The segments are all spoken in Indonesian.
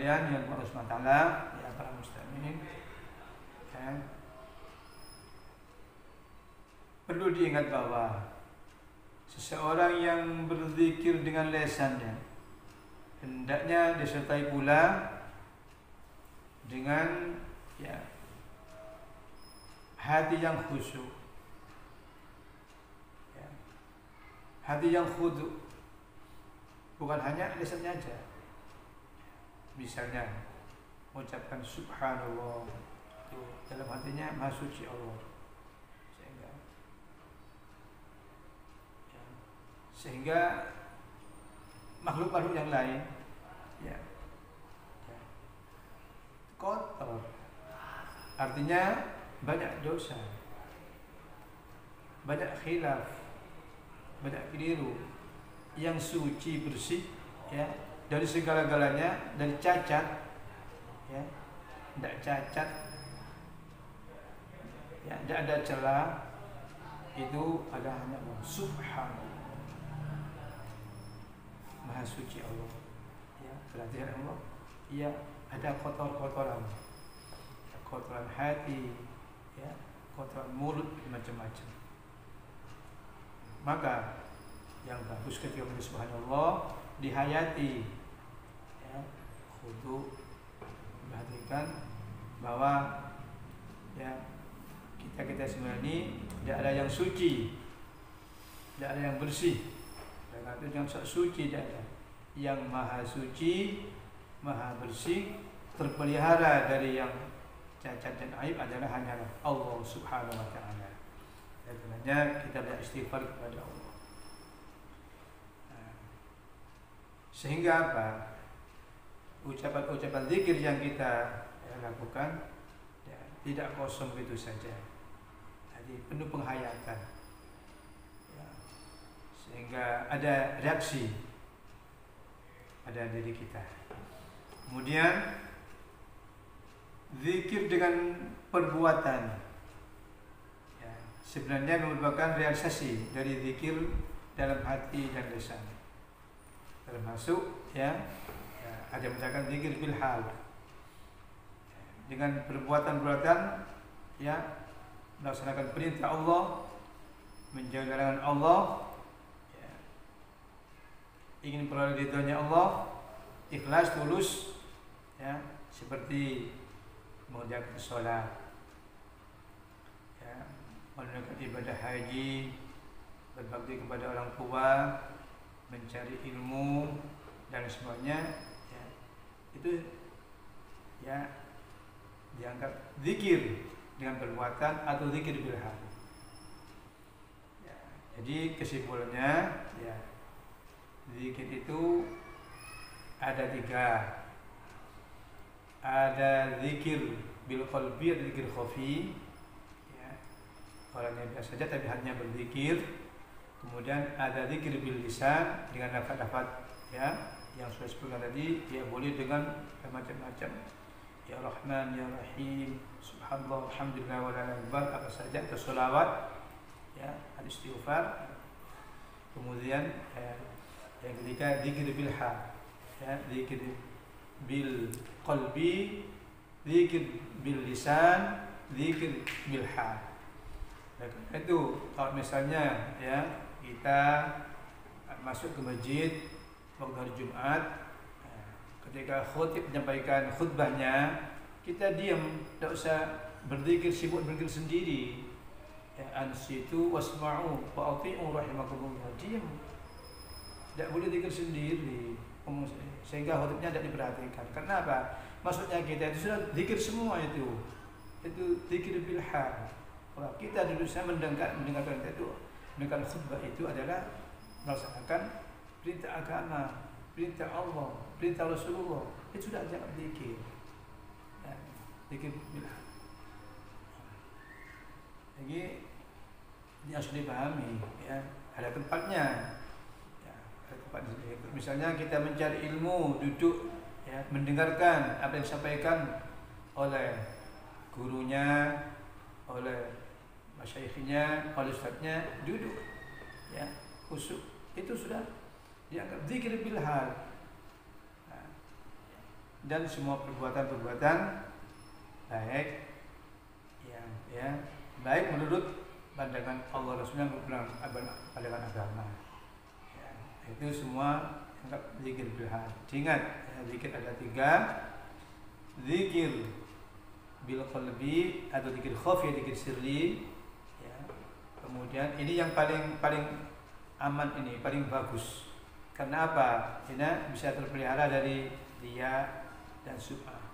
sekalian yang Allah SWT, ya para muslimin, ya, perlu diingat bahwa seseorang yang berzikir dengan lisannya hendaknya disertai pula dengan ya hati yang khusyuk, ya, hati yang khudu, bukan hanya lisannya aja. Misalnya mengucapkan subhanallah, itu dalam hatinya maha suci Allah, sehingga makhluk-makhluk yang lain ya kotor, artinya banyak dosa, banyak khilaf, banyak keliru. Yang suci bersih ya dari segala-galanya, dari cacat ya, tidak cacat ya, tidak ada celah, itu adalah hanya Allah subhanallah, maha suci Allah ya. Berarti Allah ya ada kotoran, kotoran hati ya, kotoran mulut, macam-macam. Maka yang bagus ketika menyebut subhanallah dihayati ya, khudu, perhatikan bahwa ya kita semua ini tidak ada yang suci, tidak ada yang bersih. Karena itu yang suci tidak ada. Yang maha suci, maha bersih, terpelihara dari yang cacat dan aib adalah hanya Allah Subhanahu wa taala. Dan sebenarnya kita beristighfar kepada Allah. Sehingga apa? Ucapan-ucapan zikir yang kita lakukan ya, tidak kosong begitu saja. Jadi penuh penghayatan. Ya, sehingga ada reaksi pada diri kita. Kemudian zikir dengan perbuatan ya, sebenarnya merupakan realisasi dari zikir dalam hati dan lisan. Termasuk ya, ada misalkan zikir bil hal dengan perbuatan-perbuatan ya, melaksanakan perintah Allah, menjaga larangan Allah ya, ingin peroleh ridhonya Allah, ikhlas tulus ya, seperti mengerjakan sholat ya, menunaikan ibadah haji, berbakti kepada orang tua, mencari ilmu dan semuanya ya, itu ya dianggap zikir dengan perbuatan atau zikir bil hal ya. Jadi kesimpulannya ya, zikir itu ada 3. Ada zikir bil qalbi, ada zikir khafi ya, orangnya biasa saja tapi hanya berzikir. Kemudian ada zikir bil lisan dengan lafaz-lafaz ya yang sudah disebutkan tadi, ya boleh dengan macam-macam, ya Rahman, ya Rahim, subhanallah, alhamdulillah, wa la ilaha illallah, apa saja, atau sholawat ya, istighfar. Kemudian yang ketiga zikir bil hal ya, zikir bil qalbi, zikir bil lisan, zikir bil hal. Nah, itu kalau misalnya ya kita masuk ke masjid waktu hari Jumat, ketika khutib menyampaikan khutbahnya, kita diam, tidak usah berzikir, sibuk berzikir sendiri ya, ansitu wasma'u wa ati'u rahimakumullah, diam, tidak boleh zikir sendiri sehingga khutibnya tidak diperhatikan. Karena apa? Maksudnya kita itu sudah zikir semua, itu zikir bil hal. Kalau kita dulu saya mendengarkan itu, mendengar khutbah itu adalah melaksanakan perintah agama, perintah Allah, perintah Rasulullah, itu sudah jangan zikir ya, zikir billah. Jadi ini harus dipahami ya, ada tempatnya ya, ada tempatnya. Misalnya kita mencari ilmu, duduk ya, mendengarkan apa yang disampaikan oleh gurunya, oleh masyaikhnya, oleh ustadznya, duduk ya, khusyuk, itu sudah dianggap zikir bil hal. Nah, dan semua perbuatan-perbuatan baik yang baik menurut pandangan Allah Rasulnya, pandangan agama. Ya, itu semua anggap zikir bil hal. Ingat, ya, zikir ada 3. Zikir bil qalbi atau zikir khafi, zikir sirri. Ya. Kemudian ini yang paling aman, ini paling bagus. Karena apa? Ini bisa terpelihara dari riya dan sum'ah.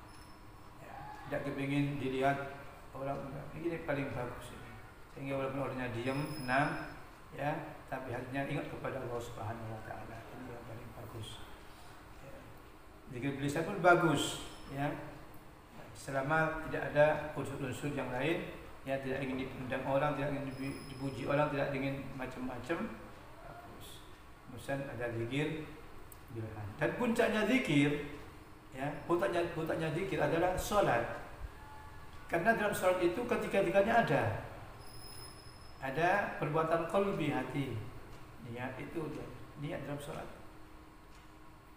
Ya, tidak kepingin dilihat orang. Ini paling bagus ini. Sehingga walaupun orangnya diam, tenang, ya, tapi hatinya ingat kepada Allah Subhanahu wa taala. Ini yang paling bagus. Ya. Zikir bil lisan pun bagus, ya. Selama tidak ada unsur-unsur yang lain, ya, tidak ingin dipandang orang, tidak ingin dipuji orang, tidak ingin macam-macam, bagus. Kemudian ada zikir bil lisan. Dan puncaknya zikir, ya, puncaknya zikir adalah salat. Karena dalam salat itu ketiga-tiganya ada perbuatan qalbi, hati, niat, itu dia, niat dalam salat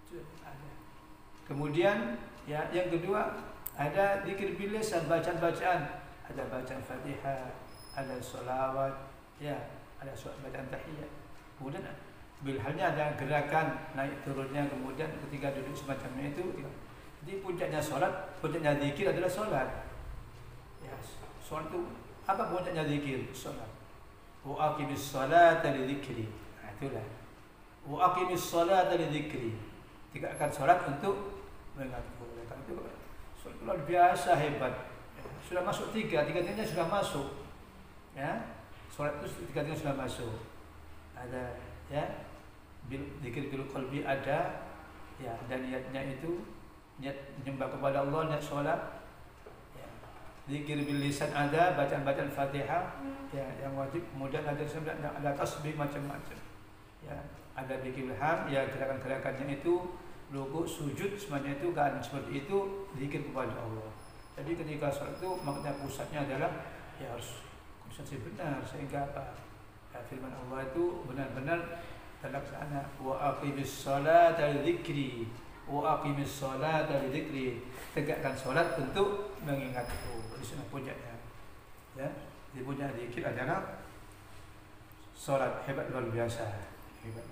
itu ada. Kemudian ya, yang kedua ada zikir bil lisan, bacaan-bacaan, ada bacaan Fatihah, ada sholawat, ya, ada bacaan tahiyat. Kemudian bil halnya ada gerakan naik turunnya, kemudian ketika duduk semacamnya itu. Jadi puncaknya salat, puncaknya zikir adalah salat. Ya, salat itu apa puncaknya zikir? Salat. Wa aqimis sholata li dzikri. Nah, itulah. Wa aqimis sholata li dzikri. Tegakkan salat untuk mengingatku. Itu salat luar biasa hebat. Ya, sudah masuk tiga-tiganya sudah masuk. Ya. Salat itu tiga-tiganya sudah masuk. Ada, ya, zikir bil qalbi ada, ya, dan niatnya itu niat menyembah kepada Allah, niat salat. Zikir bil lisan ada, bacaan-bacaan Fatihah, ya, yang wajib. Kemudian ada tasbih macam-macam. Ya, ada zikir ham, ya, gerakan-gerakannya itu rukuk, sujud, semuanya itu keadaan seperti itu zikir kepada Allah. Jadi ketika salat itu maknanya pusatnya adalah ya harus konsentrasi benar, sehingga apa? Ya, firman Allah itu benar-benar terlaksana. Wa aqimis sholata li dzikri. Wa aqimis sholata li dzikri. Tegakkan salat untuk mengingatku. Di sana puncaknya, ya, di puncak zikir adalah salat. Hebat, luar biasa, hebat.